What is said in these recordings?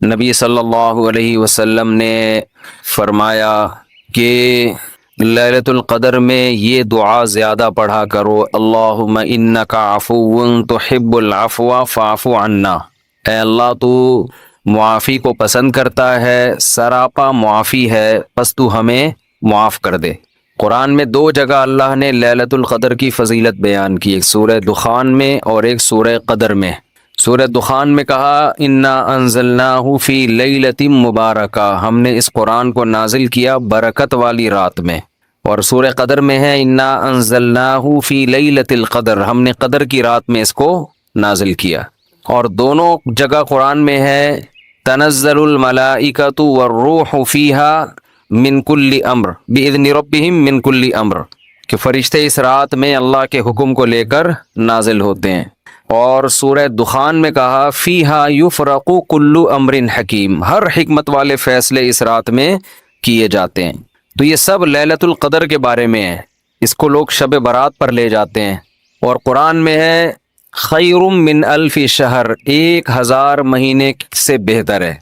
نبی صلی اللہ علیہ وسلم نے فرمایا کہ لیلۃ القدر میں یہ دعا زیادہ پڑھا کرو، اللہم انک عفو تحب العفو فاعف عنا۔ اے اللہ تو معافی کو پسند کرتا ہے، سراپا معافی ہے، پس تو ہمیں معاف کر دے۔ قرآن میں دو جگہ اللہ نے لیلۃ القدر کی فضیلت بیان کی، ایک سورہ دخان میں اور ایک سورہ قدر میں۔ سورہ دخان میں کہا انا انزلناہ فی لیلۃ مبارکہ، ہم نے اس قرآن کو نازل کیا برکت والی رات میں۔ اور سورہ قدر میں ہے انا انزلناہ فی لیلۃ القدر، ہم نے قدر کی رات میں اس کو نازل کیا۔ اور دونوں جگہ قرآن میں ہے تنزل الملائکۃ والروح فیہا من کل امر باذن ربہم من کل امر، کہ فرشتے اس رات میں اللہ کے حکم کو لے کر نازل ہوتے ہیں۔ اور سورہ دخان میں کہا فیہا یفرق کل امر حکیم، ہر حکمت والے فیصلے اس رات میں کیے جاتے ہیں۔ تو یہ سب لیلۃ القدر کے بارے میں ہے، اس کو لوگ شب برات پر لے جاتے ہیں۔ اور قرآن میں ہے خیر من الف شہر، 1000 مہینے سے بہتر ہے۔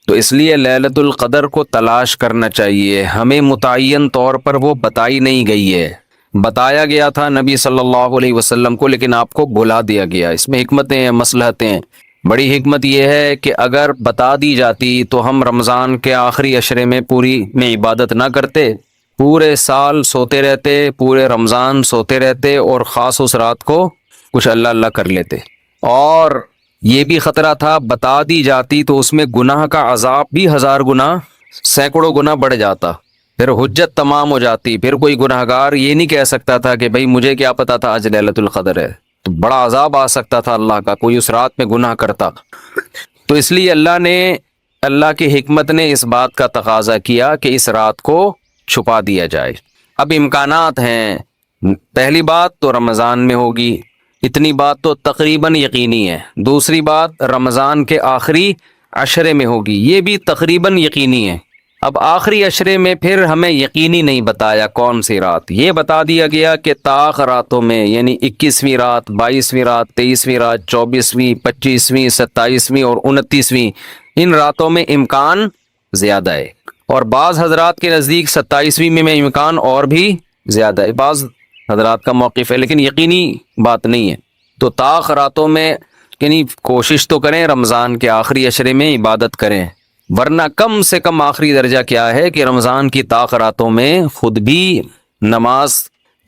تو اس لیے لیلۃ القدر کو تلاش کرنا چاہیے، ہمیں متعین طور پر وہ بتائی نہیں گئی ہے، بتایا گیا تھا نبی صلی اللہ علیہ وسلم کو لیکن آپ کو بھلا دیا گیا۔ اس میں حکمتیں ہیں، مصلحتیں ہیں۔ بڑی حکمت یہ ہے کہ اگر بتا دی جاتی تو ہم رمضان کے آخری عشرے میں پوری میں عبادت نہ کرتے، پورے سال سوتے رہتے، پورے رمضان سوتے رہتے، اور خاص اس رات کو کچھ اللہ اللہ کر لیتے۔ اور یہ بھی خطرہ تھا بتا دی جاتی تو اس میں گناہ کا عذاب بھی 1000 گنا، سینکڑوں گنا بڑھ جاتا، پھر حجت تمام ہو جاتی، پھر کوئی گناہ گار یہ نہیں کہہ سکتا تھا کہ بھئی مجھے کیا پتا تھا آج لیلۃ القدر ہے، تو بڑا عذاب آ سکتا تھا اللہ کا، کوئی اس رات میں گناہ کرتا۔ تو اس لیے اللہ کی حکمت نے اس بات کا تقاضا کیا کہ اس رات کو چھپا دیا جائے۔ اب امکانات ہیں، پہلی بات تو رمضان میں ہوگی، اتنی بات تو تقریباً یقینی ہے۔ دوسری بات رمضان کے آخری عشرے میں ہوگی، یہ بھی تقریباً یقینی ہے۔ اب آخری عشرے میں پھر ہمیں یقینی نہیں بتایا کون سی رات، یہ بتا دیا گیا کہ طاق راتوں میں، یعنی 21ویں رات، 22ویں رات، 23ویں رات، 24ویں، 25ویں، 27ویں اور 29ویں، ان راتوں میں امکان زیادہ ہے۔ اور بعض حضرات کے نزدیک 27ویں میں امکان اور بھی زیادہ ہے، بعض حضرات کا موقف ہے، لیکن یقینی بات نہیں ہے۔ تو طاق راتوں میں یعنی کوشش تو کریں رمضان کے آخری عشرے میں عبادت کریں، ورنہ کم سے کم آخری درجہ کیا ہے کہ رمضان کی طاق راتوں میں خود بھی نماز،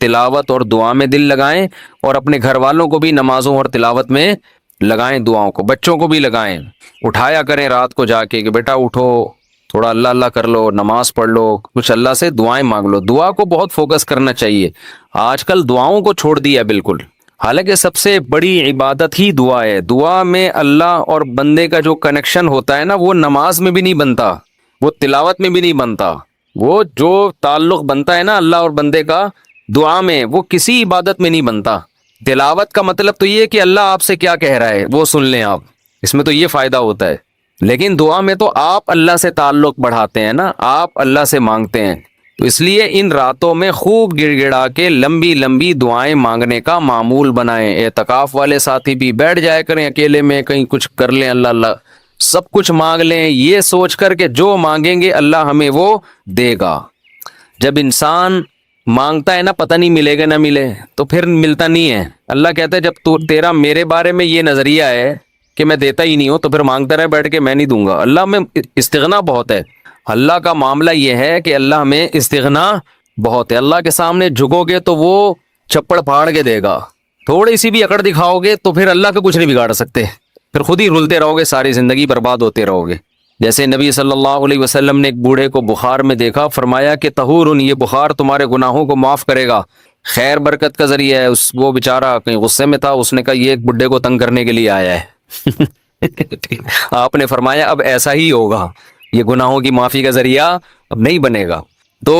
تلاوت اور دعا میں دل لگائیں، اور اپنے گھر والوں کو بھی نمازوں اور تلاوت میں لگائیں، دعاؤں کو، بچوں کو بھی لگائیں، اٹھایا کریں رات کو جا کے کہ بیٹا اٹھو، تھوڑا اللہ اللہ کر لو، نماز پڑھ لو، کچھ اللہ سے دعائیں مانگ لو۔ دعا کو بہت فوکس کرنا چاہیے، آج کل دعاؤں کو چھوڑ دیا بالکل، حالانکہ سب سے بڑی عبادت ہی دعا ہے۔ دعا میں اللہ اور بندے کا جو کنیکشن ہوتا ہے نا، وہ نماز میں بھی نہیں بنتا، وہ تلاوت میں بھی نہیں بنتا، وہ جو تعلق بنتا ہے نا اللہ اور بندے کا دعا میں، وہ کسی عبادت میں نہیں بنتا۔ تلاوت کا مطلب تو یہ کہ اللہ آپ سے کیا کہہ رہا ہے وہ سن لیں آپ، اس میں تو یہ فائدہ ہوتا ہے، لیکن دعا میں تو آپ اللہ سے تعلق بڑھاتے ہیں نا، آپ اللہ سے مانگتے ہیں۔ تو اس لیے ان راتوں میں خوب گڑ گڑا کے لمبی لمبی دعائیں مانگنے کا معمول بنائیں۔ اعتکاف والے ساتھی بھی بیٹھ جائے کریں اکیلے میں، کہیں کچھ کر لیں، اللہ اللہ سب کچھ مانگ لیں، یہ سوچ کر کہ جو مانگیں گے اللہ ہمیں وہ دے گا۔ جب انسان مانگتا ہے نا پتہ نہیں ملے گا نہ ملے، تو پھر ملتا نہیں ہے۔ اللہ کہتا ہے جب تیرا میرے بارے میں یہ نظریہ ہے کہ میں دیتا ہی نہیں ہوں، تو پھر مانگتا رہے بیٹھ کے، میں نہیں دوں گا۔ اللہ میں استغنا بہت ہے، اللہ کا معاملہ یہ ہے کہ اللہ میں استغنا بہت ہے۔ اللہ کے سامنے جھکو گے تو وہ چپڑ پھاڑ کے دے گا، تھوڑی سی بھی اکڑ دکھاؤ گے تو پھر اللہ کا کچھ نہیں بگاڑ سکتے، پھر خود ہی رلتے رہو گے، ساری زندگی برباد ہوتے رہو گے۔ جیسے نبی صلی اللہ علیہ وسلم نے ایک بوڑھے کو بخار میں دیکھا، فرمایا کہ طہور، یہ بخار تمہارے گناہوں کو معاف کرے گا، خیر برکت کا ذریعہ ہے۔ وہ بیچارہ کہیں غصے میں تھا، اس نے کہا یہ ایک بڈھے کو تنگ کرنے کے لیے آیا ہے۔ آپ نے فرمایا اب ایسا ہی ہوگا، یہ گناہوں کی معافی کا ذریعہ اب نہیں بنے گا۔ تو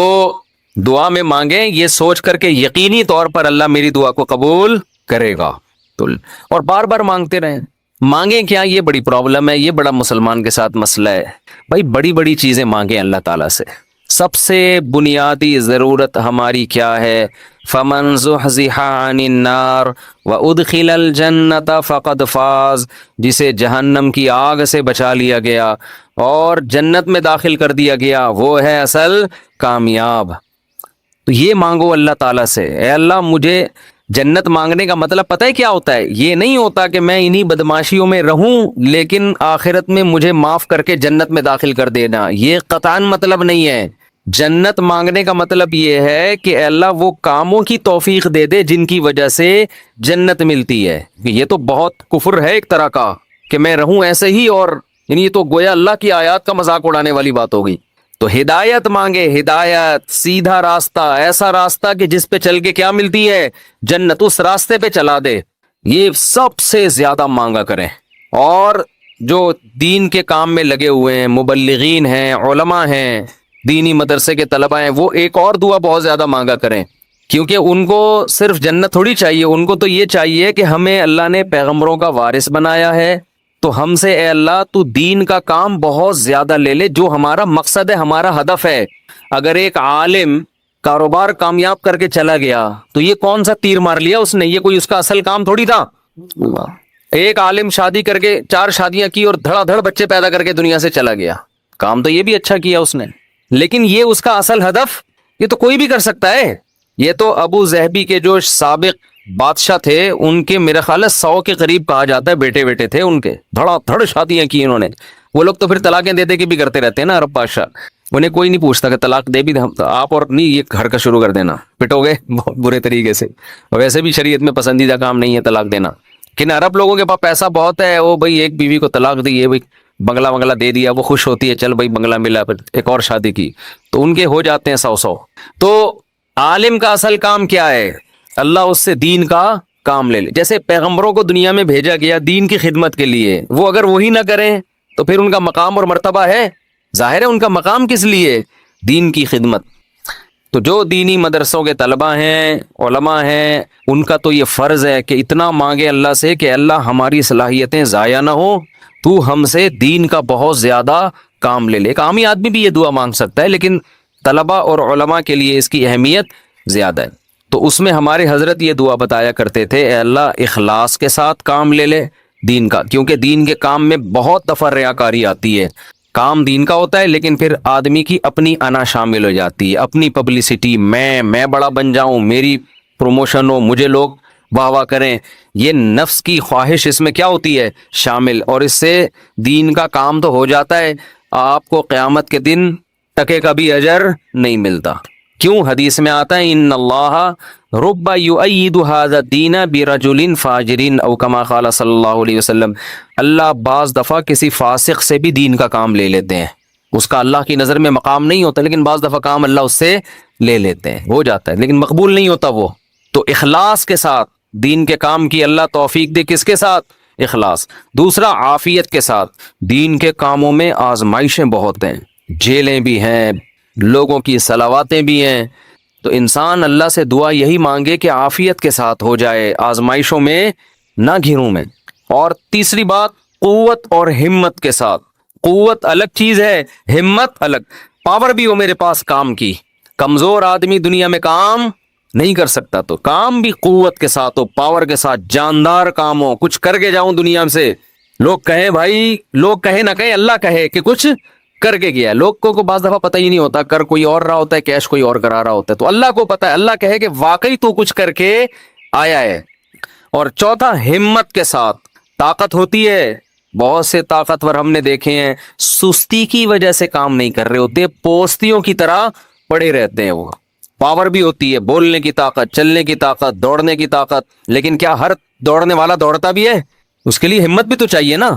دعا میں مانگیں یہ سوچ کر کے یقینی طور پر اللہ میری دعا کو قبول کرے گا، تو اور بار بار مانگتے رہیں۔ مانگیں کیا، یہ بڑی پرابلم ہے، یہ بڑا مسلمان کے ساتھ مسئلہ ہے۔ بھائی بڑی بڑی چیزیں مانگیں اللہ تعالیٰ سے۔ سب سے بنیادی ضرورت ہماری کیا ہے؟ فمن زحزح عن النار وادخل الجنت فقد فاز، جسے جہنم کی آگ سے بچا لیا گیا اور جنت میں داخل کر دیا گیا، وہ ہے اصل کامیاب۔ تو یہ مانگو اللہ تعالیٰ سے، اے اللہ مجھے جنت مانگنے کا مطلب پتہ ہے کیا ہوتا ہے؟ یہ نہیں ہوتا کہ میں انہی بدماشیوں میں رہوں لیکن آخرت میں مجھے معاف کر کے جنت میں داخل کر دینا، یہ قطعاً مطلب نہیں ہے۔ جنت مانگنے کا مطلب یہ ہے کہ اے اللہ وہ کاموں کی توفیق دے دے جن کی وجہ سے جنت ملتی ہے۔ یہ تو بہت کفر ہے ایک طرح کا کہ میں رہوں ایسے ہی، اور یعنی یہ تو گویا اللہ کی آیات کا مذاق اڑانے والی بات ہو گئی۔ تو ہدایت مانگے، ہدایت، سیدھا راستہ، ایسا راستہ کہ جس پہ چل کے کیا ملتی ہے؟ جنت، اس راستے پہ چلا دے، یہ سب سے زیادہ مانگا کریں۔ اور جو دین کے کام میں لگے ہوئے ہیں، مبلغین ہیں، علماء ہیں، دینی مدرسے کے طلبہ ہیں، وہ ایک اور دعا بہت زیادہ مانگا کریں، کیونکہ ان کو صرف جنت تھوڑی چاہیے، ان کو تو یہ چاہیے کہ ہمیں اللہ نے پیغمبروں کا وارث بنایا ہے، تو ہم سے اے اللہ تو دین کا کام بہت زیادہ لے لے، جو ہمارا مقصد ہے، ہمارا ہدف ہے۔ اگر ایک عالم کاروبار کامیاب کر کے چلا گیا تو یہ کون سا تیر مار لیا اس نے؟ یہ کوئی اس کا اصل کام تھوڑی تھا۔ ایک عالم شادی کر کے 4 شادیاں کی اور دھڑا دھڑ بچے پیدا کر کے دنیا سے چلا گیا، کام تو یہ بھی اچھا کیا اس نے، لیکن یہ اس کا اصل ہدف؟ یہ تو کوئی بھی کر سکتا ہے۔ یہ تو ابو ظہبی کے جو سابق بادشاہ تھے ان کے میرے خیال ہے 100 کے قریب کہا جاتا ہے بیٹے تھے ان کے، دھڑا دھڑ شادیاں کی انہوں نے۔ وہ لوگ تو پھر طلاقیں دے دے کے بھی کرتے رہتے ہیں نا عرب بادشاہ، انہیں کوئی نہیں پوچھتا کہ طلاق دے بھی آپ اور نہیں، یہ گھر کا شروع کر دینا، پٹو گے بہت برے طریقے سے، ویسے بھی شریعت میں پسندیدہ کام نہیں ہے طلاق دینا، لیکن عرب لوگوں کے پاس پیسہ بہت ہے، وہ بھائی ایک بیوی کو طلاق دی ہے، بھائی بنگلہ دے دیا، وہ خوش ہوتی ہے، چل بھائی بنگلہ ملا، پھر ایک اور شادی کی، تو ان کے ہو جاتے ہیں 100۔ تو عالم کا اصل کام کیا ہے؟ اللہ اس سے دین کا کام لے لے۔ جیسے پیغمبروں کو دنیا میں بھیجا گیا دین کی خدمت کے لیے، وہ اگر وہی نہ کریں تو پھر ان کا مقام اور مرتبہ ہے؟ ظاہر ہے ان کا مقام کس لیے؟ دین کی خدمت۔ تو جو دینی مدرسوں کے طلبہ ہیں، علماء ہیں، ان کا تو یہ فرض ہے کہ اتنا مانگے اللہ سے کہ اللہ ہماری صلاحیتیں ضائع نہ ہوں، تو ہم سے دین کا بہت زیادہ کام لے لے۔ ایک عامی آدمی بھی یہ دعا مانگ سکتا ہے، لیکن طلبہ اور علماء کے لیے اس کی اہمیت زیادہ ہے۔ تو اس میں ہمارے حضرت یہ دعا بتایا کرتے تھے، اے اللہ اخلاص کے ساتھ کام لے لے دین کا، کیونکہ دین کے کام میں بہت دفعہ ریاکاری آتی ہے۔ کام دین کا ہوتا ہے لیکن پھر آدمی کی اپنی انا شامل ہو جاتی ہے، اپنی پبلسٹی، میں بڑا بن جاؤں، میری پروموشن ہو، مجھے لوگ واہ واہ کریں، یہ نفس کی خواہش اس میں کیا ہوتی ہے؟ شامل، اور اس سے دین کا کام تو ہو جاتا ہے، آپ کو قیامت کے دن ٹکے کا بھی اجر نہیں ملتا۔ کیوں؟ حدیث میں آتا ہے ان اللہ رب یؤید ھذا الدین برجل فاجر او کما قال صلی اللہ علیہ وسلم، اللہ بعض دفعہ کسی فاسق سے بھی دین کا کام لے لیتے ہیں، اس کا اللہ کی نظر میں مقام نہیں ہوتا، لیکن بعض دفعہ کام اللہ اس سے لے لیتے ہیں، ہو جاتا ہے، لیکن مقبول نہیں ہوتا وہ۔ تو اخلاص کے ساتھ دین کے کام کی اللہ توفیق دے، کس کے ساتھ؟ اخلاص۔ دوسرا عافیت کے ساتھ۔ دین کے کاموں میں آزمائشیں بہت ہیں، جیلیں بھی ہیں، لوگوں کی صلواتیں بھی ہیں، تو انسان اللہ سے دعا یہی مانگے کہ عافیت کے ساتھ ہو جائے، آزمائشوں میں نہ گھروں میں۔ اور تیسری بات، قوت اور ہمت کے ساتھ۔ قوت الگ چیز ہے، ہمت الگ، پاور بھی ہو میرے پاس کام کی، کمزور آدمی دنیا میں کام نہیں کر سکتا، تو کام بھی قوت کے ساتھ ہو، پاور کے ساتھ، جاندار کام ہو، کچھ کر کے جاؤں دنیا سے، لوگ کہیں بھائی، لوگ کہیں نہ کہیں، اللہ کہے کہ کچھ کر کے گیا۔ لوگوں کو بعض دفعہ پتہ ہی نہیں ہوتا، کر کوئی اور رہا ہوتا ہے، کیش کوئی اور کرا رہا ہوتا ہے، تو اللہ کو پتہ ہے، اللہ کہے کہ واقعی تو کچھ کر کے آیا ہے۔ اور چوتھا، ہمت کے ساتھ۔ طاقت ہوتی ہے، بہت سے طاقتور ہم نے دیکھے ہیں سستی کی وجہ سے کام نہیں کر رہے ہوتے، پوستیوں کی طرح پڑے رہتے ہیں۔ وہ پاور بھی ہوتی ہے، بولنے کی طاقت، چلنے کی طاقت، دوڑنے کی طاقت، لیکن کیا ہر دوڑنے والا دوڑتا بھی ہے؟ اس کے لیے ہمت بھی تو چاہیے نا۔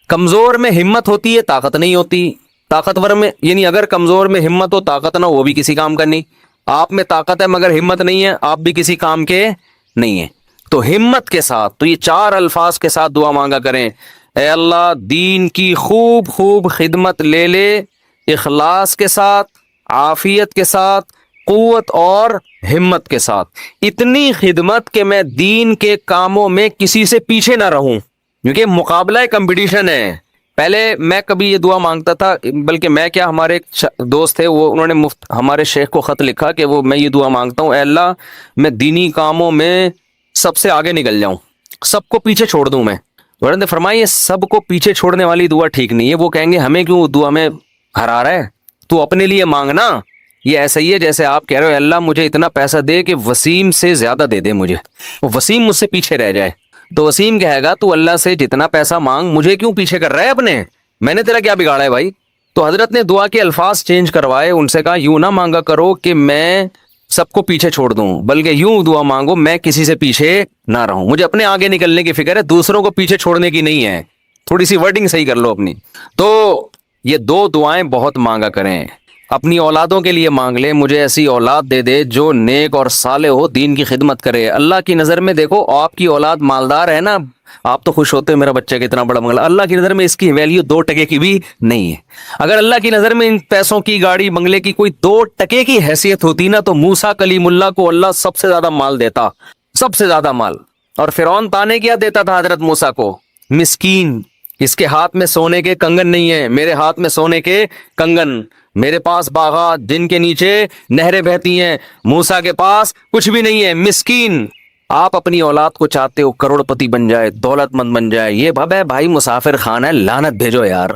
کمزور میں ہمت ہوتی ہے، طاقت نہیں ہوتی۔ طاقتور میں، یعنی اگر کمزور میں ہمت ہو، طاقت نہ ہو، وہ بھی کسی کام کا نہیں۔ آپ میں طاقت ہے مگر ہمت نہیں ہے، آپ بھی کسی کام کے نہیں ہیں۔ تو ہمت کے ساتھ، تو یہ 4 الفاظ کے ساتھ دعا مانگا کریں، اے اللہ دین کی خوب خدمت لے لے، اخلاص کے ساتھ، عافیت کے ساتھ، قوت اور ہمت کے ساتھ، اتنی خدمت کہ میں دین کے کاموں میں کسی سے پیچھے نہ رہوں، کیونکہ مقابلہ کمپٹیشن ہے، پہلے میں کبھی یہ دعا مانگتا تھا، بلکہ میں کیا، ہمارے ایک دوست تھے، وہ انہوں نے ہمارے شیخ کو خط لکھا کہ وہ میں یہ دعا مانگتا ہوں، اے اللہ میں دینی کاموں میں سب سے آگے نکل جاؤں، سب کو پیچھے چھوڑ دوں میں۔ انہوں نے فرمایا یہ سب کو پیچھے چھوڑنے والی دعا ٹھیک نہیں ہے، وہ کہیں گے ہمیں کیوں دعا میں ہرا رہا ہے، تو اپنے لیے مانگنا۔ یہ ایسا ہی ہے جیسے آپ کہہ رہے ہو اللہ مجھے اتنا پیسہ دے کہ وسیم سے زیادہ دے دے مجھے، وسیم مجھ سے پیچھے رہ جائے، تو وسیم کہے گا تو اللہ سے جتنا پیسہ مانگ، مجھے کیوں پیچھے کر رہا ہے اپنے، میں نے تیرا کیا بگاڑا ہے بھائی۔ تو حضرت نے دعا کے الفاظ چینج کروائے، ان سے کہا یوں نہ مانگا کرو کہ میں سب کو پیچھے چھوڑ دوں، بلکہ یوں دعا مانگو میں کسی سے پیچھے نہ رہوں، مجھے اپنے آگے نکلنے کی فکر ہے، دوسروں کو پیچھے چھوڑنے کی نہیں ہے۔ تھوڑی سی ورڈنگ صحیح کر لو اپنی۔ تو یہ دو دعائیں بہت مانگا کریں، اپنی اولادوں کے لیے مانگ لیں، مجھے ایسی اولاد دے دے جو نیک اور صالح ہو، دین کی خدمت کرے۔ اللہ کی نظر میں دیکھو، آپ کی اولاد مالدار ہے نا، آپ تو خوش ہوتے ہیں میرا بچہ کتنا بڑا بنگلہ، اللہ کی نظر میں اس کی ویلیو 2 ٹکے کی بھی نہیں ہے۔ اگر اللہ کی نظر میں ان پیسوں کی، گاڑی بنگلے کی کوئی 2 ٹکے کی حیثیت ہوتی نا، تو موسیٰ کلیم اللہ کو اللہ سب سے زیادہ مال دیتا، سب سے زیادہ مال۔ اور فرعون تانے کیا دیتا تھا حضرت موسیٰ کو؟ مسکین، اس کے ہاتھ میں سونے کے کنگن نہیں ہیں، میرے ہاتھ میں سونے کے کنگن، میرے پاس باغات جن کے نیچے نہریں بہتی ہیں، موسیٰ کے پاس کچھ بھی نہیں ہے، مسکین۔ آپ اپنی اولاد کو چاہتے ہو کروڑ پتی بن جائے، دولت مند بن جائے، یہ بھب ہے بھائی مسافر خانہ ہے، لعنت بھیجو یار،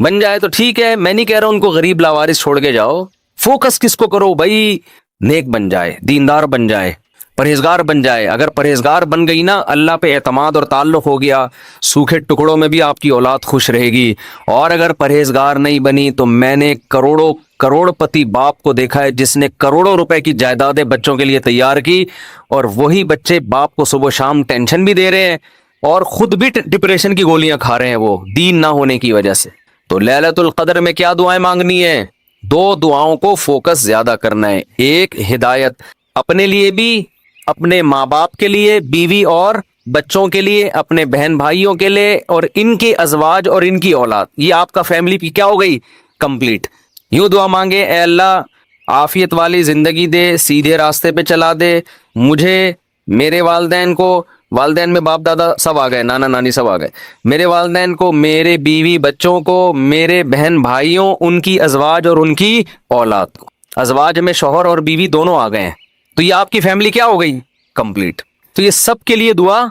بن جائے تو ٹھیک ہے، میں نہیں کہہ رہا ان کو غریب لاوارث چھوڑ کے جاؤ، فوکس کس کو کرو بھائی، نیک بن جائے، دیندار بن جائے، پرہیزگار بن جائے۔ اگر پرہیزگار بن گئی نا، اللہ پہ اعتماد اور تعلق ہو گیا، سوکھے ٹکڑوں میں بھی آپ کی اولاد خوش رہے گی۔ اور اگر پرہیزگار نہیں بنی تو میں نے کروڑ پتی باپ کو دیکھا ہے جس نے کروڑوں روپے کی جائیدادیں بچوں کے لیے تیار کی، اور وہی بچے باپ کو صبح شام ٹینشن بھی دے رہے ہیں اور خود بھی ڈپریشن کی گولیاں کھا رہے ہیں، وہ دین نہ ہونے کی وجہ سے۔ تو لیلۃ القدر میں کیا دعائیں مانگنی ہے؟ 2 دعاؤں کو فوکس زیادہ کرنا ہے، ایک ہدایت اپنے لیے بھی، اپنے ماں باپ کے لیے، بیوی اور بچوں کے لیے، اپنے بہن بھائیوں کے لیے، اور ان کے ازواج اور ان کی اولاد، یہ آپ کا فیملی بھی کیا ہو گئی؟ کمپلیٹ۔ یوں دعا مانگے، اے اللہ عافیت والی زندگی دے، سیدھے راستے پہ چلا دے مجھے، میرے والدین کو، والدین میں باپ دادا سب آ گئے، نانا نانی سب آ گئے، میرے والدین کو، میرے بیوی بچوں کو، میرے بہن بھائیوں، ان کی ازواج اور ان کی اولاد کو۔ ازواج میں شوہر اور بیوی دونوں آ گئے ہیں، تو یہ آپ کی فیملی کیا ہو گئی؟ کمپلیٹ۔ تو یہ سب کے لیے دعا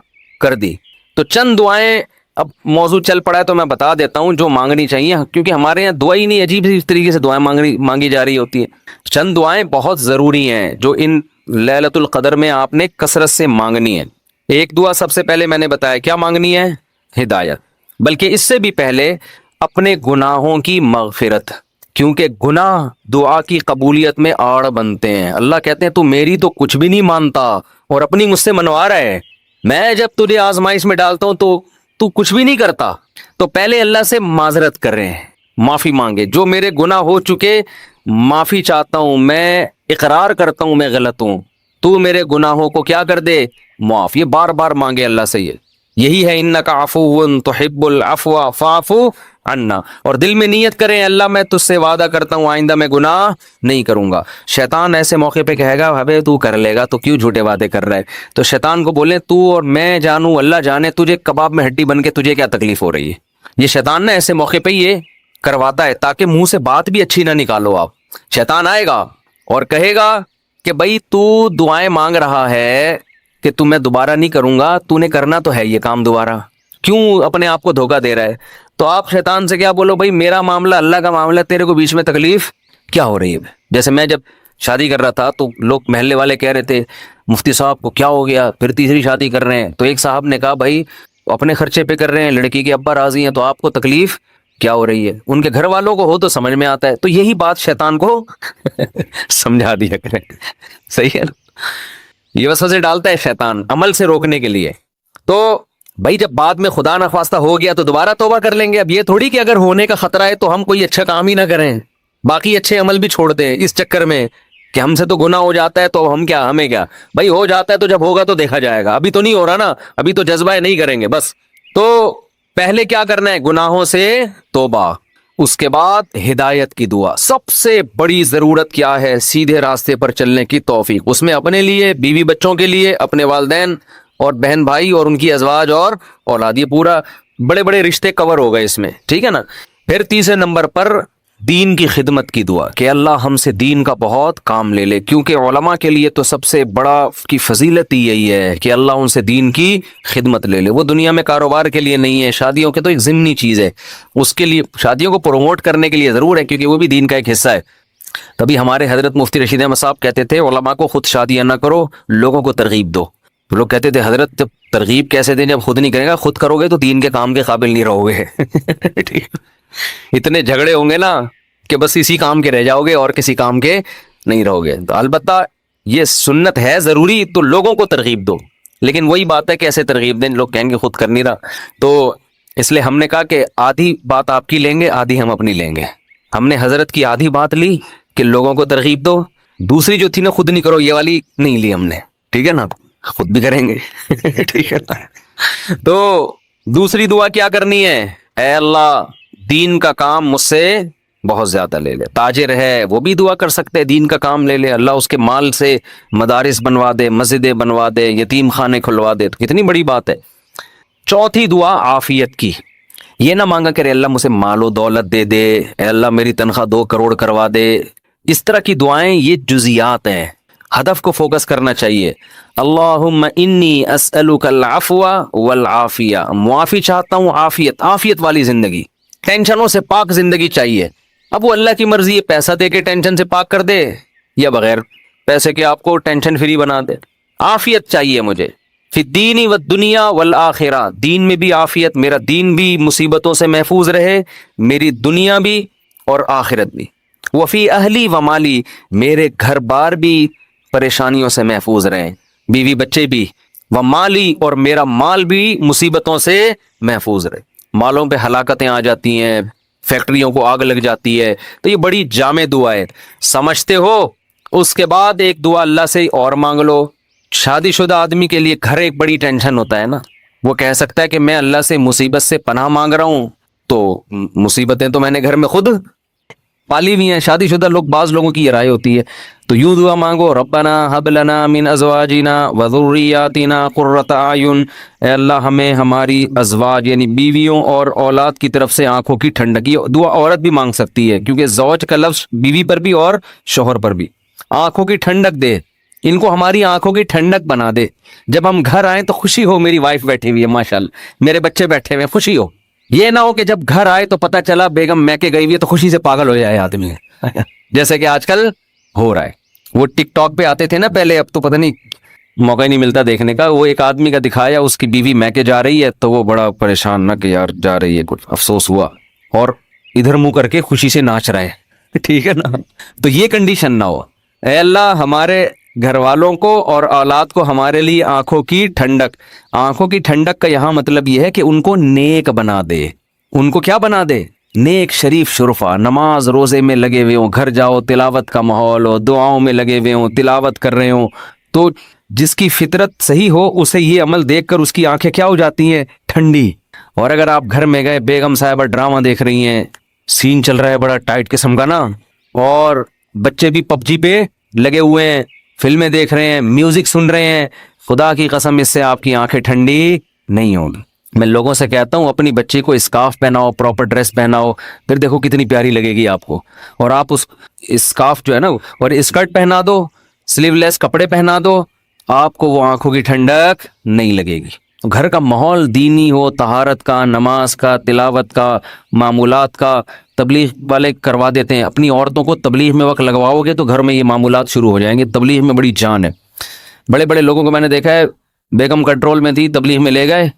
کر دی۔ تو چند دعائیں، اب موضوع چل پڑا ہے تو میں بتا دیتا ہوں جو مانگنی چاہیے، کیونکہ ہمارے یہاں دعا ہی نہیں، عجیب سی طریقے سے دعائیں مانگی جا رہی ہوتی ہیں۔ چند دعائیں بہت ضروری ہیں جو ان لیلۃ القدر میں آپ نے کثرت سے مانگنی ہے۔ ایک دعا سب سے پہلے میں نے بتایا کیا مانگنی ہے؟ ہدایت، بلکہ اس سے بھی پہلے اپنے گناہوں کی مغفرت، کیونکہ گناہ دعا کی قبولیت میں آڑ بنتے ہیں۔ اللہ کہتے ہیں تو میری تو کچھ بھی نہیں مانتا اور اپنی مجھ سے منوا رہا ہے، میں جب تجھے آزمائش میں ڈالتا ہوں تو کچھ بھی نہیں کرتا۔ تو پہلے اللہ سے معذرت کر رہے ہیں، معافی مانگے، جو میرے گناہ ہو چکے معافی چاہتا ہوں، میں اقرار کرتا ہوں میں غلط ہوں، تو میرے گناہوں کو کیا کر دے؟ معاف۔ یہ بار بار مانگے اللہ سے، یہی ہے انک عفو تحب العفو فاعف عنا، اور دل میں نیت کریں اللہ میں تجھ سے وعدہ کرتا ہوں آئندہ میں گناہ نہیں کروں گا۔ شیطان ایسے موقع پہ کہے گا ابے تو کر لے گا تو کیوں جھوٹے وعدے کر رہا ہے؟ تو شیطان کو بولیں تو اور میں جانوں اللہ جانے تجھے کباب میں ہڈی بن کے تجھے کیا تکلیف ہو رہی ہے۔ یہ شیطان نا ایسے موقع پہ یہ کرواتا ہے تاکہ منہ سے بات بھی اچھی نہ نکالو آپ۔ شیطان آئے گا اور کہے گا کہ بھائی تو دعائیں مانگ رہا ہے کہ تو میں دوبارہ نہیں کروں گا، تو نے کرنا تو ہے یہ کام دوبارہ، کیوں اپنے آپ کو دھوکہ دے رہا ہے؟ تو آپ شیطان سے کیا بولو، بھائی میرا معاملہ اللہ کا معاملہ، تیرے کو بیچ میں تکلیف کیا ہو رہی ہے؟ جیسے میں جب شادی کر رہا تھا تو لوگ محلے والے کہہ رہے تھے مفتی صاحب کو کیا ہو گیا، پھر تیسری شادی کر رہے ہیں۔ تو ایک صاحب نے کہا بھائی اپنے خرچے پہ کر رہے ہیں، لڑکی کے ابا راضی ہیں، تو آپ کو تکلیف کیا ہو رہی ہے؟ ان کے گھر والوں کو ہو تو سمجھ میں آتا ہے۔ تو یہی بات شیطان کو سمجھا دیا کریں، صحیح ہے نا؟ یہ وسوسے ڈالتا ہے شیطان عمل سے روکنے کے لیے۔ تو بھائی جب بعد میں خدا نخواستہ ہو گیا تو دوبارہ توبہ کر لیں گے۔ اب یہ تھوڑی کہ اگر ہونے کا خطرہ ہے تو ہم کوئی اچھا کام ہی نہ کریں، باقی اچھے عمل بھی چھوڑ دیں اس چکر میں کہ ہم سے تو گناہ ہو جاتا ہے تو ہم کیا، ہمیں کیا بھائی، ہو جاتا ہے تو جب ہوگا تو دیکھا جائے گا، ابھی تو نہیں ہو رہا نا، ابھی تو جذبہ ہے نہیں کریں گے بس۔ تو پہلے کیا کرنا ہے؟ گناہوں سے توبہ، اس کے بعد ہدایت کی دعا۔ سب سے بڑی ضرورت کیا ہے؟ سیدھے راستے پر چلنے کی توفیق، اس میں اپنے لیے، بیوی بچوں کے لیے، اپنے والدین اور بہن بھائی اور ان کی ازواج اور اولاد، یہ پورا بڑے بڑے رشتے کور ہو گئے اس میں، ٹھیک ہے نا۔ پھر تیسرے نمبر پر دین کی خدمت کی دعا کہ اللہ ہم سے دین کا بہت کام لے لے، کیونکہ علماء کے لیے تو سب سے بڑا کی فضیلت ہی یہی ہے کہ اللہ ان سے دین کی خدمت لے لے۔ وہ دنیا میں کاروبار کے لیے نہیں ہے، شادیوں کے تو ایک ضمنی چیز ہے، اس کے لیے شادیوں کو پروموٹ کرنے کے لیے ضرور ہے، کیونکہ وہ بھی دین کا ایک حصہ ہے۔ تبھی ہمارے حضرت مفتی رشید احمد صاحب کہتے تھے علماء کو خود شادیاں نہ کرو، لوگوں کو ترغیب دو۔ لوگ کہتے تھے حضرت جب ترغیب کیسے دیں جب خود نہیں کرے گا، خود کرو گے تو دین کے کام کے قابل نہیں رہو گے۔ اتنے جھگڑے ہوں گے نا کہ بس اسی کام کے رہ جاؤ گے اور کسی کام کے نہیں رہو گے۔ تو البتہ یہ سنت ہے ضروری، تو لوگوں کو ترغیب دو، لیکن وہی بات ہے کہ ایسے ترغیب دیں لوگ کہیں گے خود کر نہیں رہا۔ تو اس لیے ہم نے کہا کہ آدھی بات آپ کی لیں گے، آدھی ہم اپنی لیں گے۔ ہم نے حضرت کی آدھی بات لی کہ لوگوں کو ترغیب دو، دوسری جو تھی نا خود نہیں کرو، یہ والی نہیں لی ہم نے، ٹھیک ہے نا، خود بھی کریں گے۔ ٹھیک ہے نا۔ تو دوسری دعا کیا کرنی ہے؟ اے اللہ دین کا کام مجھ سے بہت زیادہ لے لے۔ تاجر ہے وہ بھی دعا کر سکتے، دین کا کام لے لے، اللہ اس کے مال سے مدارس بنوا دے، مسجدیں بنوا دے، یتیم خانے کھلوا دے، تو کتنی بڑی بات ہے۔ چوتھی دعا عافیت کی، یہ نہ مانگا کرے اللہ مجھے مال و دولت دے دے، اے اللہ میری تنخواہ 2 کروڑ کروا دے، اس طرح کی دعائیں یہ جزیات ہیں، ہدف کو فوکس کرنا چاہیے۔ اللہم انی اسألک العفو والعافیہ، معافی چاہتا ہوں، عافیت والی زندگی، ٹینشنوں سے پاک زندگی چاہیے۔ اب وہ اللہ کی مرضی ہے، پیسہ دے کے ٹینشن سے پاک کر دے یا بغیر پیسے کے آپ کو ٹینشن فری بنا دے۔ عافیت چاہیے مجھے، فی الدین والدنیا والآخرہ، دین میں بھی عافیت، میرا دین بھی مصیبتوں سے محفوظ رہے، میری دنیا بھی اور آخرت بھی۔ وفی اہلی و مالی، میرے گھر بار بھی پریشانیوں سے محفوظ رہیں، بیوی بچے بھی، و مالی، اور میرا مال بھی مصیبتوں سے محفوظ رہے۔ مالوں پہ ہلاکتیں آ جاتی ہیں، فیکٹریوں کو آگ لگ جاتی ہے، تو یہ بڑی جامع دعا ہے، سمجھتے ہو؟ اس کے بعد ایک دعا اللہ سے اور مانگ لو۔ شادی شدہ آدمی کے لیے گھر ایک بڑی ٹینشن ہوتا ہے نا، وہ کہہ سکتا ہے کہ میں اللہ سے مصیبت سے پناہ مانگ رہا ہوں، تو مصیبتیں تو میں نے گھر میں خود پالی ہوئی ہیں۔ شادی شدہ لوگ، بعض لوگوں کی یہ رائے ہوتی ہے، تو یوں دعا مانگو، ربنا ہب لنا من ازواجنا وذریاتنا قرۃ اعین، اے اللہ ہمیں ہماری ازواج یعنی بیویوں اور اولاد کی طرف سے آنکھوں کی ٹھنڈک۔ یہ دعا عورت بھی مانگ سکتی ہے، کیونکہ زوج کا لفظ بیوی پر بھی اور شوہر پر بھی۔ آنکھوں کی ٹھنڈک دے، ان کو ہماری آنکھوں کی ٹھنڈک بنا دے، جب ہم گھر آئیں تو خوشی ہو، میری وائف بیٹھی ہوئی ہے ماشاءاللہ، میرے بچے بیٹھے ہوئے ہیں، خوشی ہو۔ یہ نہ ہو کہ جب گھر آئے تو پتہ چلا بیگم میکے گئی ہوئی ہے تو خوشی سے پاگل ہو جائے آدمی، جیسے کہ آج کل ہو رہا ہے۔ وہ ٹک ٹاک پہ آتے تھے نا پہلے، اب تو پتہ نہیں موقع ہی نہیں ملتا دیکھنے کا۔ وہ ایک آدمی کا دکھایا، اس کی بیوی میکے جا رہی ہے تو وہ بڑا پریشان نہ کہ یار جا رہی ہے، کچھ افسوس ہوا، اور ادھر منہ کر کے خوشی سے ناچ رہے ہیں، ٹھیک ہے نا۔ تو یہ کنڈیشن نہ ہو، اے اللہ ہمارے گھر والوں کو اور اولاد کو ہمارے لیے آنکھوں کی ٹھنڈک۔ آنکھوں کی ٹھنڈک کا یہاں مطلب یہ ہے کہ ان کو نیک بنا دے، ان کو کیا بنا دے؟ نیک، شریف، شرفا، نماز روزے میں لگے ہوئے ہوں، گھر جاؤ تلاوت کا ماحول ہو، دعاؤں میں لگے ہوئے ہوں، تلاوت کر رہے ہوں، تو جس کی فطرت صحیح ہو اسے یہ عمل دیکھ کر اس کی آنکھیں کیا ہو جاتی ہیں؟ ٹھنڈی۔ اور اگر آپ گھر میں گئے، بیگم صاحبہ ڈرامہ دیکھ رہی ہیں، سین چل رہا ہے بڑا ٹائٹ قسم کا نا، اور بچے بھی پب جی پہ لگے ہوئے ہیں، فلمیں دیکھ رہے ہیں، میوزک سن رہے ہیں، خدا کی قسم اس سے آپ کی آنکھیں ٹھنڈی نہیں ہوں گی۔ میں لوگوں سے کہتا ہوں اپنی بچی کو اسکارف پہناؤ، پراپر ڈریس پہناؤ، پھر دیکھو کتنی پیاری لگے گی آپ کو۔ اور آپ اس اسکارف جو ہے نا اور اسکرٹ پہنا دو، سلیو لیس کپڑے پہنا دو، آپ کو وہ آنکھوں کی ٹھنڈک نہیں لگے گی۔ گھر کا ماحول دینی ہو، طہارت کا، نماز کا، تلاوت کا، معمولات کا۔ تبلیغ والے کروا دیتے ہیں، اپنی عورتوں کو تبلیغ میں وقت لگواؤ گے تو گھر میں یہ معمولات شروع ہو جائیں گے۔ تبلیغ میں بڑی جان ہے، بڑے بڑے لوگوں کو میں نے دیکھا ہے، بیگم کنٹرول میں تھی، تبلیغ میں لے گئے،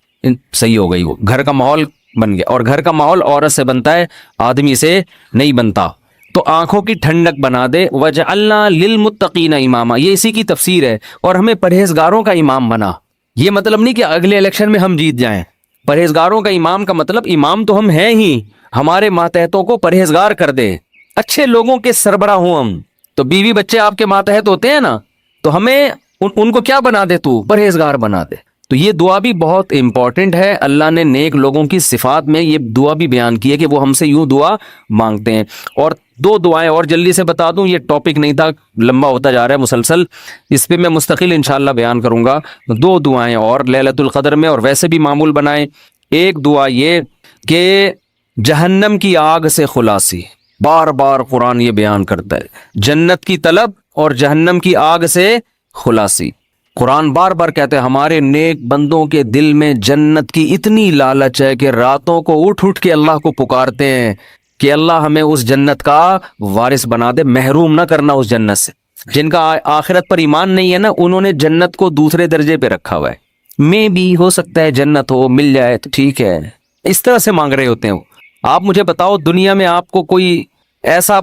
صحیح ہو گئی، وہ گھر کا ماحول بن گیا۔ اور گھر کا ماحول عورت سے بنتا ہے، آدمی سے نہیں بنتا۔ تو آنکھوں کی ٹھنڈک بنا دے۔ وَجَعَلْنَا لِلْمُتَّقِينَ اماما، یہ اسی کی تفسیر ہے، اور ہمیں پرہیزگاروں کا امام بنا۔ یہ مطلب نہیں کہ اگلے الیکشن میں ہم جیت جائیں۔ پرہیزگاروں کا امام کا مطلب امام تو ہم ہیں ہی، ہمارے ماتحتوں کو پرہیزگار کر دے، اچھے لوگوں کے سربراہ ہوں ہم۔ تو بیوی بچے آپ کے ماتحت ہوتے ہیں نا، تو ہمیں ان کو کیا بنا دے؟ تو پرہیزگار بنا دے۔ تو یہ دعا بھی بہت امپورٹنٹ ہے۔ اللہ نے نیک لوگوں کی صفات میں یہ دعا بھی بیان کی ہے کہ وہ ہم سے یوں دعا مانگتے ہیں۔ اور 2 دعائیں اور جلدی سے بتا دوں، یہ ٹاپک نہیں تھا، لمبا ہوتا جا رہا ہے مسلسل، اس پہ میں مستقل انشاءاللہ بیان کروں گا۔ 2 دعائیں اور لیلۃ القدر میں، اور ویسے بھی معمول بنائیں ایک دعا یہ کہ جہنم کی آگ سے خلاصی، بار بار قرآن یہ بیان کرتا ہے، جنت کی طلب اور جہنم کی آگ سے خلاصی۔ قرآن بار بار کہتے ہیں ہمارے نیک بندوں کے دل میں جنت کی اتنی لالچ ہے کہ راتوں کو اٹھ اٹھ کے اللہ کو پکارتے ہیں کہ اللہ ہمیں اس جنت کا وارث بنا دے، محروم نہ کرنا اس جنت سے۔ جن کا آخرت پر ایمان نہیں ہے نا، انہوں نے جنت کو دوسرے درجے پہ رکھا ہوا ہے، میں بھی ہو سکتا ہے جنت ہو، مل جائے تو ٹھیک ہے، اس طرح سے مانگ رہے ہوتے ہیں وہ۔ آپ مجھے بتاؤ دنیا میں آپ کو کوئی ایسا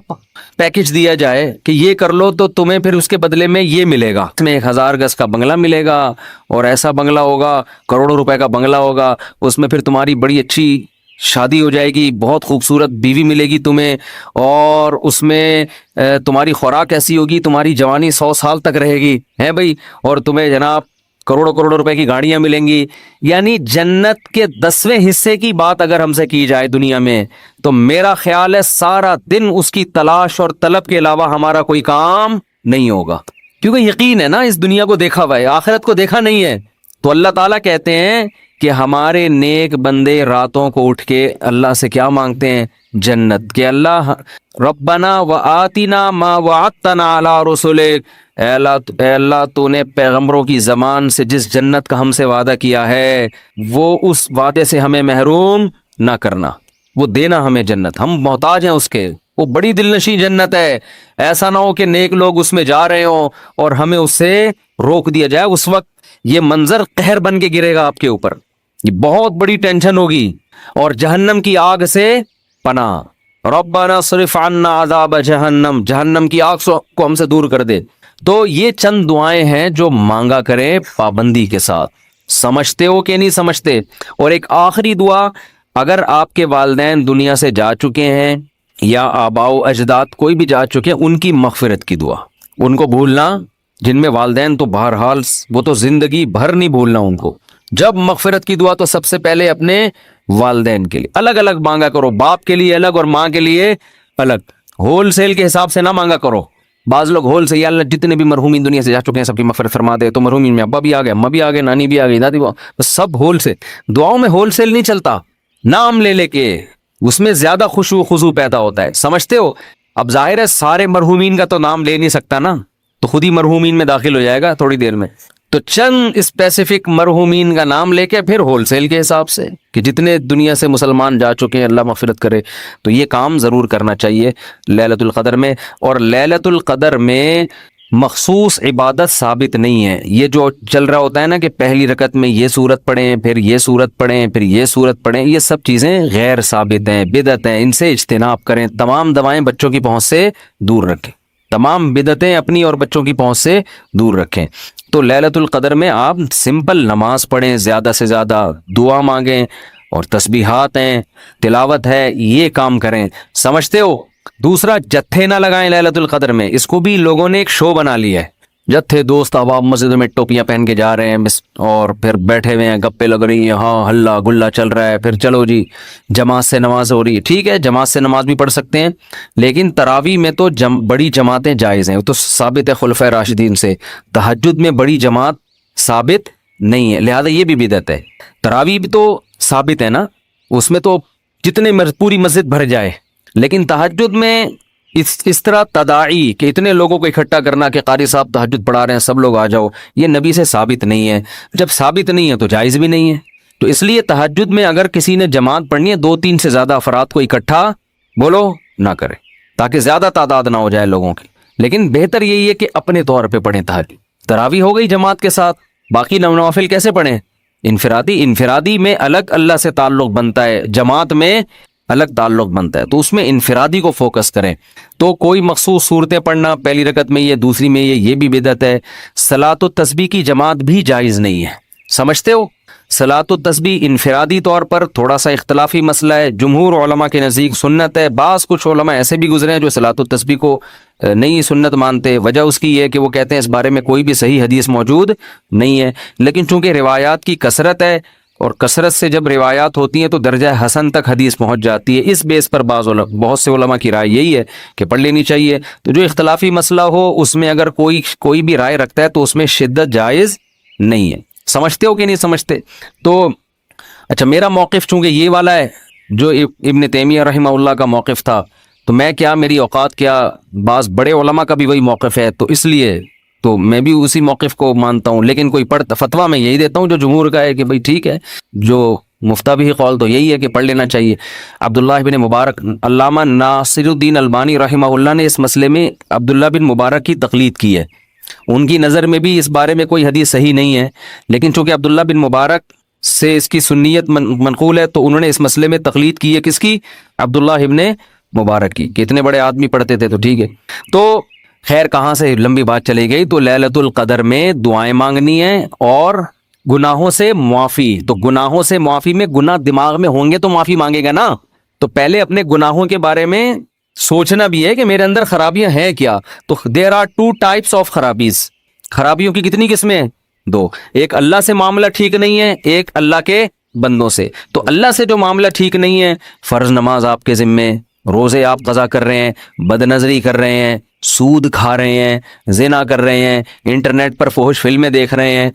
پیکج دیا جائے کہ یہ کر لو تو تمہیں پھر اس کے بدلے میں یہ ملے گا، اس میں 1000 گز کا بنگلہ ملے گا، اور ایسا بنگلہ ہوگا، کروڑوں روپے کا بنگلہ ہوگا، اس میں پھر تمہاری بڑی اچھی شادی ہو جائے گی، بہت خوبصورت بیوی ملے گی تمہیں، اور اس میں تمہاری خوراک ایسی ہوگی، تمہاری جوانی 100 سال تک رہے گی ہے بھائی، اور تمہیں جناب کروڑوں کروڑوں روپے کی گاڑیاں ملیں گی۔ یعنی جنت کے 10ویں حصے کی بات اگر ہم سے کی جائے دنیا میں، تو میرا خیال ہے سارا دن اس کی تلاش اور طلب کے علاوہ ہمارا کوئی کام نہیں ہوگا، کیونکہ یقین ہے نا اس دنیا کو دیکھا ہوا ہے، آخرت کو دیکھا نہیں ہے۔ تو اللہ تعالیٰ کہتے ہیں کہ ہمارے نیک بندے راتوں کو اٹھ کے اللہ سے کیا مانگتے ہیں؟ جنت، کہ اللہ ربنا وآتنا ما وعدتنا علی رسولک، اے اللہ تو نے پیغمبروں کی زبان سے جس جنت کا ہم سے وعدہ کیا ہے وہ اس وعدے سے ہمیں محروم نہ کرنا، وہ دینا ہمیں جنت، ہم محتاج ہیں اس کے، وہ بڑی دل نشیں جنت ہے، ایسا نہ ہو کہ نیک لوگ اس میں جا رہے ہوں اور ہمیں اس سے روک دیا جائے، اس وقت یہ منظر قہر بن کے گرے گا آپ کے اوپر، یہ بہت بڑی ٹینشن ہوگی۔ اور جہنم کی آگ سے پناہ، ربنا صرف عنا عذاب جہنم، جہنم کی آگ کو ہم سے دور کر دے۔ تو یہ چند دعائیں ہیں جو مانگا کریں پابندی کے ساتھ، سمجھتے ہو کہ نہیں سمجھتے؟ اور ایک آخری دعا، اگر آپ کے والدین دنیا سے جا چکے ہیں یا آباء و اجداد کوئی بھی جا چکے ہیں، ان کی مغفرت کی دعا، ان کو بھولنا، جن میں والدین تو بہرحال وہ تو زندگی بھر نہیں بھولنا ان کو، جب مغفرت کی دعا تو سب سے پہلے اپنے والدین کے لیے الگ الگ مانگا کرو، باپ کے لیے الگ اور ماں کے لیے الگ، ہول سیل کے حساب سے نہ مانگا کرو۔ بعض لوگ ہول سے، یا اللہ جتنے بھی مرحومین دنیا سے جا چکے ہیں سب کی مغفرت فرما دے، تو مرحومین میں ابا بھی آ گئے، اماں بھی آ گئے، نانی بھی آ گئی، دادی بھی، سب ہول سے۔ دعاؤں میں ہول سیل نہیں چلتا، نام لے لے کے اس میں زیادہ خشوع و خضوع پیدا ہوتا ہے، سمجھتے ہو؟ اب ظاہر ہے سارے مرحومین کا تو نام لے نہیں سکتا نا، تو خود ہی مرحومین میں داخل ہو جائے گا تھوڑی دیر میں، تو چند اسپیسیفک مرحومین کا نام لے کے پھر ہول سیل کے حساب سے کہ جتنے دنیا سے مسلمان جا چکے ہیں اللہ مغفرت کرے، تو یہ کام ضرور کرنا چاہیے لیلۃ القدر میں۔ اور لیلۃ القدر میں مخصوص عبادت ثابت نہیں ہے، یہ جو چل رہا ہوتا ہے نا کہ پہلی رکعت میں یہ سورت پڑھیں، پھر یہ سورت پڑھیں، پھر یہ سورت پڑھیں، یہ سب چیزیں غیر ثابت ہیں، بدعت ہیں، ان سے اجتناب کریں، تمام دوائیں بچوں کی پہنچ سے دور رکھیں، تمام بدعتیں اپنی اور بچوں کی پہنچ سے دور رکھیں۔ تو لیلۃ القدر میں آپ سمپل نماز پڑھیں، زیادہ سے زیادہ دعا مانگیں، اور تسبیحات ہیں، تلاوت ہے، یہ کام کریں، سمجھتے ہو؟ دوسرا، جتھے نہ لگائیں لیلۃ القدر میں، اس کو بھی لوگوں نے ایک شو بنا لیا ہے، جتھے دوست احباب مسجد میں ٹوپیاں پہن کے جا رہے ہیں اور پھر بیٹھے ہوئے ہیں، گپے لگ رہی ہیں، ہاں ہلا گلا چل رہا ہے، پھر چلو جی جماعت سے نماز ہو رہی ہے، ٹھیک ہے جماعت سے نماز بھی پڑھ سکتے ہیں، لیکن تراویح میں تو بڑی جماعتیں جائز ہیں، وہ تو ثابت ہے خلفائے راشدین سے، تہجد میں بڑی جماعت ثابت نہیں ہے، لہذا یہ بھی بدعت ہے۔ تراویح بھی تو ثابت ہے نا، اس میں تو جتنے پوری مسجد بھر جائے، لیکن تہجد میں اس طرح تداعی کہ اتنے لوگوں کو اکٹھا کرنا کہ قاری صاحب تہجد پڑھا رہے ہیں سب لوگ آ جاؤ، یہ نبی سے ثابت نہیں ہے، جب ثابت نہیں ہے تو جائز بھی نہیں ہے۔ تو اس لیے تہجد میں اگر کسی نے جماعت پڑھنی ہے 2-3 سے زیادہ افراد کو اکٹھا بولو نہ کرے، تاکہ زیادہ تعداد نہ ہو جائے لوگوں کی، لیکن بہتر یہی ہے کہ اپنے طور پہ پڑھیں تہجد۔ تراویح ہو گئی جماعت کے ساتھ، باقی نوافل کیسے پڑھیں؟ انفرادی میں الگ اللہ سے تعلق بنتا ہے، جماعت میں الگ تعلق بنتا ہے، تو اس میں انفرادی کو فوکس کریں۔ تو کوئی مخصوص صورتیں پڑھنا، پہلی رکعت میں یہ، دوسری میں یہ بھی بدعت ہے۔ صلاۃ التسبیح کی جماعت بھی جائز نہیں ہے، سمجھتے ہو؟ صلاۃ التسبیح انفرادی طور پر تھوڑا سا اختلافی مسئلہ ہے، جمہور علماء کے نزدیک سنت ہے، بعض کچھ علماء ایسے بھی گزرے ہیں جو صلاۃ التسبیح کو نہیں سنت مانتے، وجہ اس کی یہ ہے کہ وہ کہتے ہیں اس بارے میں کوئی بھی صحیح حدیث موجود نہیں ہے، لیکن چونکہ روایات کی کثرت ہے، اور کثرت سے جب روایات ہوتی ہیں تو درجہ حسن تک حدیث پہنچ جاتی ہے، اس بیس پر بہت سے علماء کی رائے یہی ہے کہ پڑھ لینی چاہیے۔ تو جو اختلافی مسئلہ ہو اس میں اگر کوئی بھی رائے رکھتا ہے تو اس میں شدت جائز نہیں ہے، سمجھتے ہو کہ نہیں سمجھتے؟ تو اچھا میرا موقف چونکہ یہ والا ہے جو ابن تیمیہ رحمہ اللہ کا موقف تھا، تو میں کیا، میری اوقات کیا، بعض بڑے علماء کا بھی وہی موقف ہے، تو اس لیے تو میں بھی اسی موقف کو مانتا ہوں، لیکن کوئی فتویٰ میں یہی دیتا ہوں جو جمہور کا ہے کہ بھئی ٹھیک ہے، جو مفتہ بھی قول تو یہی ہے کہ پڑھ لینا چاہیے۔ عبداللہ بن مبارک، علامہ ناصر الدین البانی رحمہ اللہ نے اس مسئلے میں عبداللہ بن مبارک کی تقلید کی ہے، ان کی نظر میں بھی اس بارے میں کوئی حدیث صحیح نہیں ہے، لیکن چونکہ عبداللہ بن مبارک سے اس کی سنیت منقول ہے تو انہوں نے اس مسئلے میں تقلید کی ہے، کس کی؟ عبداللہ ابن مبارک کی، کہ اتنے بڑے آدمی پڑھتے تھے تو ٹھیک ہے۔ تو خیر کہاں سے لمبی بات چلی گئی، تو لیلۃ القدر میں دعائیں مانگنی ہیں اور گناہوں سے معافی، تو گناہوں سے معافی میں گناہ دماغ میں ہوں گے تو معافی مانگے گا نا، تو پہلے اپنے گناہوں کے بارے میں سوچنا بھی ہے کہ میرے اندر خرابیاں ہیں کیا۔ تو there are two types of خرابیز، خرابیوں کی کتنی قسمیں ہیں؟ دو، ایک اللہ سے معاملہ ٹھیک نہیں ہے، ایک اللہ کے بندوں سے۔ تو اللہ سے جو معاملہ ٹھیک نہیں ہے، فرض نماز آپ کے ذمے، روزے آپ قضا کر رہے ہیں، بد نظری کر رہے ہیں، سود کھا رہے ہیں، زنا کر رہے ہیں، انٹرنیٹ پر فحش فلمیں دیکھ رہے ہیں،